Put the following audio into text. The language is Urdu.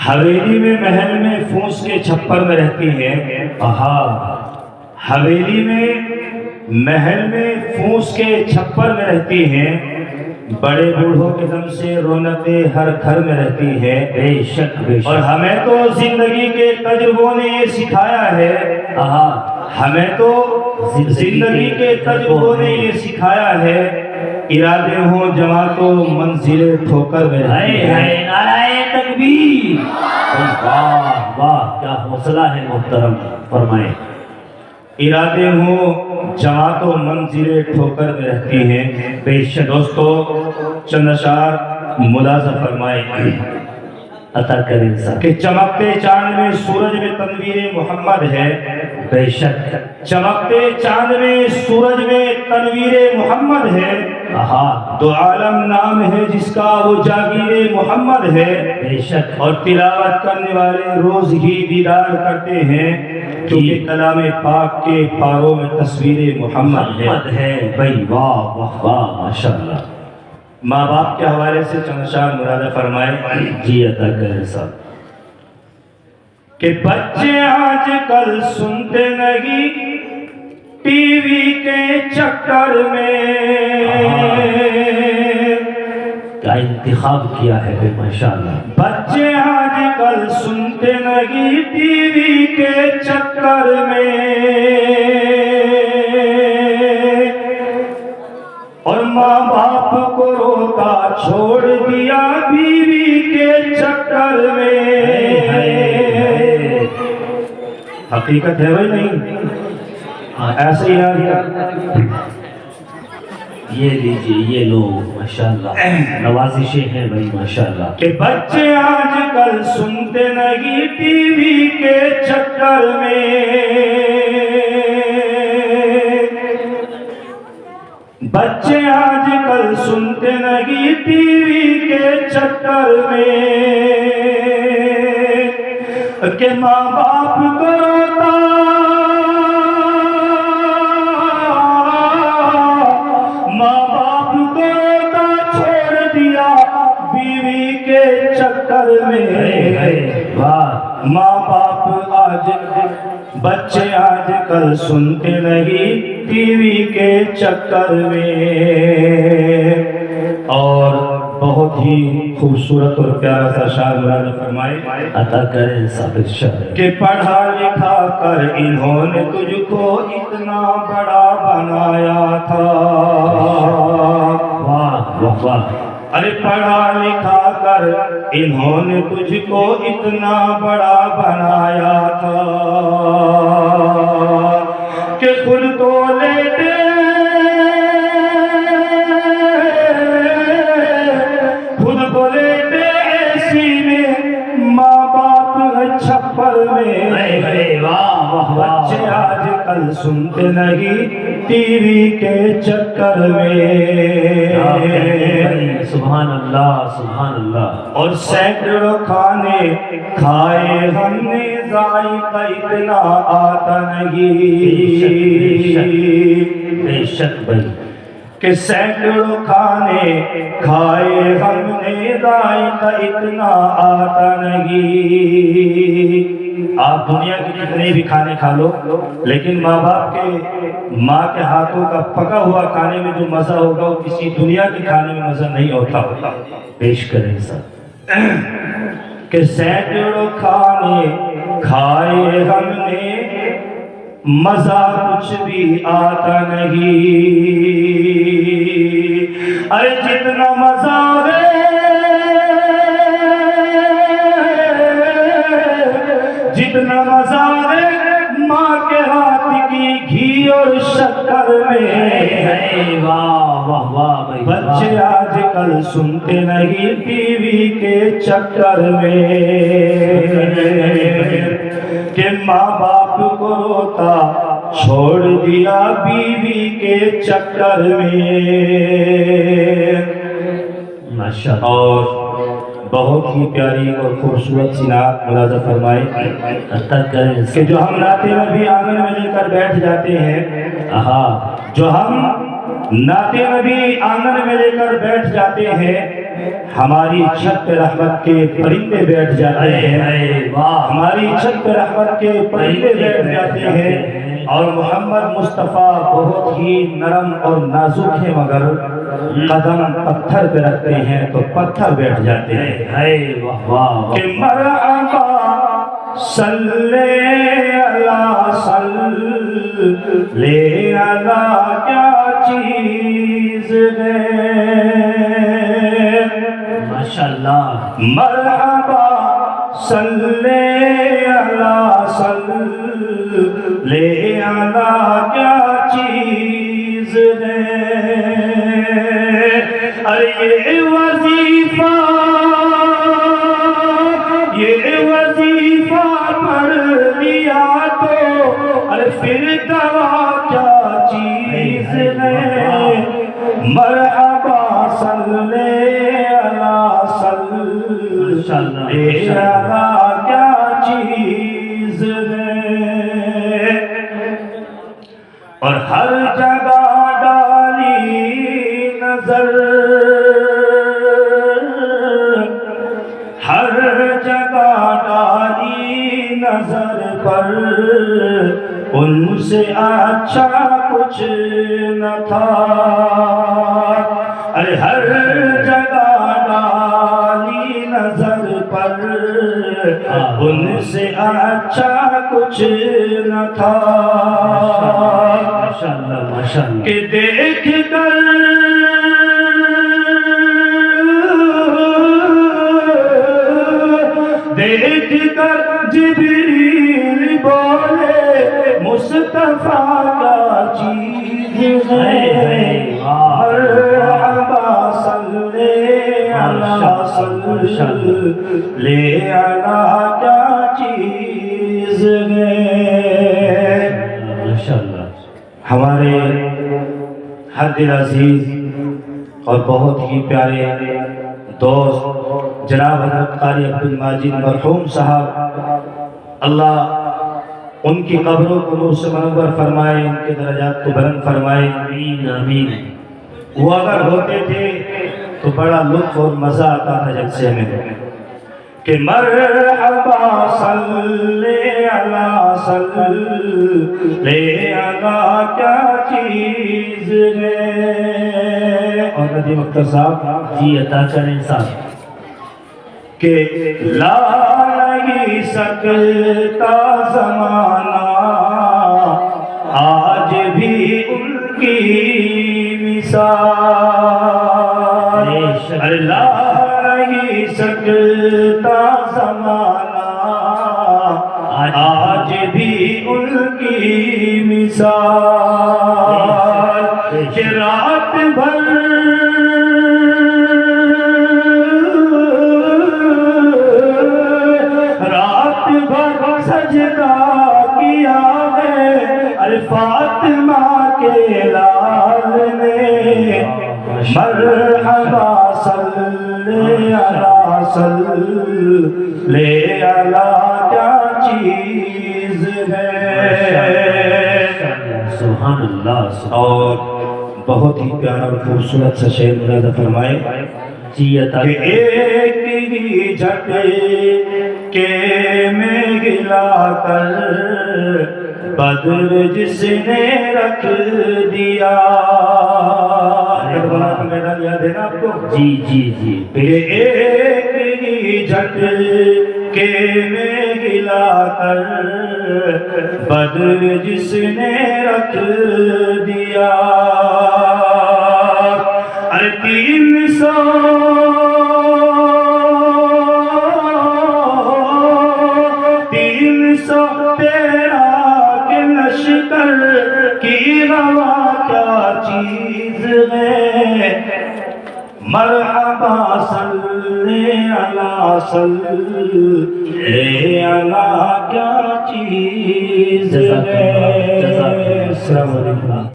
حویلی میں محل میں فوس کے چھپر میں رہتی ہیں. حویلی میں محل میں فوس کے چھپر میں رہتی ہیں. بڑے بوڑھوں کے دم سے رونقیں ہر گھر میں رہتی ہے. بے شک اور ہمیں تو زندگی کے تجربوں نے یہ سکھایا ہے. ہمیں تو زندگی کے تجربوں نے یہ سکھایا ہے. ارادے ہوں جمع تو منزل ٹھوکر میں رہتی ہے. نعرہ تکبیر. واہ واہ کیا حوصلہ ہے محترم، فرمائیں. ارادے ہوں جمع تو منزل ٹھوکر میں رہتی ہیں. بے شک دوستو چند اشعار ملاحظہ فرمائیں عطا کریں سب. کہ چمکتے چاند میں سورج میں تنویر محمد ہے. بے شک چمکتے چاند میں سورج میں تنویر محمد ہے. دو عالم نام ہے جس کا وہ جاگیر محمد ہے. بے شک اور تلاوت کرنے والے روز ہی دیدار کرتے ہیں کیونکہ کلام پاک کے پاروں میں تصویر محمد ہے. بھائی واہ واہ واہ ماشاءاللہ. ماں باپ کے حوالے سے چند اشعار ملاحظہ فرمائے. جی عطا کریں سب. کہ بچے آج کل سنتے نہیں ٹی وی کے چکر میں. کیا انتخاب کیا ہے بے ماشاءاللہ. بچے آج کل سنتے نہیں ٹی وی کے چکر میں. اور ماں باپ کو روتا چھوڑ دیا بیوی کے چکر میں. حقیقت ہے بھائی نہیں ایسے ہی یہ لیجیے یہ لوگ ماشاءاللہ نوازشیں ہیں بھائی ماشاءاللہ. کہ بچے آج کل سنتے نہیں ٹی وی کے چکر میں. بچے آج کل سنتے نہیں ٹی وی کے چکر میں. کہ ماں باپ کو روتا ماں باپ کو روتا چھوڑ دیا بیوی کے چکر میں. ماں باپ آج بچے آج کل سنتے نہیں ٹی وی کے چکر میں. اور بہت ہی خوبصورت اور پیارا سا شعر ملاحظہ فرمائے عطا کریں سب شعر. کہ پڑھا لکھا کر انہوں نے تجھ کو اتنا بڑا بنایا تھا. واہ واہ واہ. ارے پڑھا لکھا کر انہوں نے تجھ کو اتنا بڑا بنایا تھا کہ خود تو لیتے ماں باپ چھپر میں. بچے آج کل سنتے نہیں ٹی وی کے چکر میں. سبحان اللہ سبحان اللہ. اور سینکڑوں کھانے کھائے ہم نے ذائقہ اتنا آتا نہیں. بے شک بھائی. کہ سینکڑوں کھانے کھائے ہم نے ذائقہ اتنا آتا نہیں. آپ دنیا کے کتنے بھی کھانے کھا لو لیکن ماں باپ کے ماں کے ہاتھوں کا پکا ہوا کھانے میں جو مزہ ہوگا وہ کسی دنیا کے کھانے میں مزہ نہیں ہوتا. پیش کریں سب. کہ سینکڑوں کھانے کھائے ہم نے مزہ کچھ بھی آتا نہیں. ارے جتنا مزہ ہے جتنا مزہ ہے ماں کے ہاتھ کی گھی اور شکر میں. واہ واہ واہ بھائی. بچے آج کل سنتے نہیں ٹی وی کے چکر میں. کہ ماں باپ کو روتا چھوڑ دیا بیوی کے چکر میں. ماشاءاللہ. اور بہت ہی پیاری اور خوبصورت سی نعت ملاحظہ فرمائے عطا کریں کہ جو ہم نعت نبی آنگن میں لے کر بیٹھ جاتے ہیں. جو ہم نعت نبی آنگن میں لے کر بیٹھ جاتے ہیں ہماری چھت پہ رحمت کے پرندے بیٹھ جاتے ہیں، ہماری چھت پہ رحمت کے پرندے بیٹھ جاتے ہیں، اور محمد مصطفیٰ بہت ہی نرم اور نازک ہیں، مگر قدم پتھر پہ رکھتے ہیں تو پتھر بیٹھ جاتے ہیں۔ کہ مرحبا صلی اللہ صلی اللہ کیا چیز ہے، ماشاءاللہ مرحبا صلی اللہ صلی اللہ کیا چیز ہے، ارے یہ وظیفہ پڑھ لیا تو ارے پھر دوا کیا چیز ہے، مرحبا صلی اللہ صلی اللہ کیا چیز ہے، اور ہر جگہ ڈالی نظر، ہر جگہ ڈالی نظر پر ان سے اچھا کچھ نہ تھا، ارے ہر جگہ ڈالی نظر پر ان سے اچھا کچھ نہ تھا، کہ دیکھ کر جبریل بولے مصطفیٰ کا چیز ہے، مرحبا صلی اللہ صلی اللہ کیا چیز ہے۔ ہمارے ہر دل عزیز اور بہت ہی پیارے دوست جناب حضرت قاری عبدالماجد مرحوم صاحب، اللہ ان کی قبروں کو نور سے منور فرمائے، ان کے درجات کو بلند فرمائے، آمین آمین۔ وہ اگر ہوتے تھے تو بڑا لطف اور مزہ آتا تھا جلسے میں، کہ مرحبا صلی اللہ صلی اللہ کیا چیز ہے، اور ندیم اختر صاحب جی عطا کریں صاحب، کہ لا نہیں سکتا زمانہ آج بھی ان کی مثال، لا نہیں سکتا زمانہ آج بھی ان کی مثال، کہ رات بھر سجدہ کیا ہے فاطمہ کے لال نے، مرحبا صلی اللہ صلی اللہ کیا چیز ہے، سبحان اللہ۔ اور بہت ہی پیارا اور خوبصورت سا شعر ملاحظہ فرمائے، جی عطا کہ ایک ہی جھٹکے میں گلا کر بدر جس نے رکھ دیا، کربلا کا میدان یاد ہے نا آپ کو؟ جی جی جی، کہ ایک ہی جھٹکے میں گلا کر بدر جس نے رکھ دیا، ارے 313 کے لشکر کی روا کیا چیز ہے، مرحبا صلی اللہ صلی اللہ کیا چیز ہے۔ السلام علیکم۔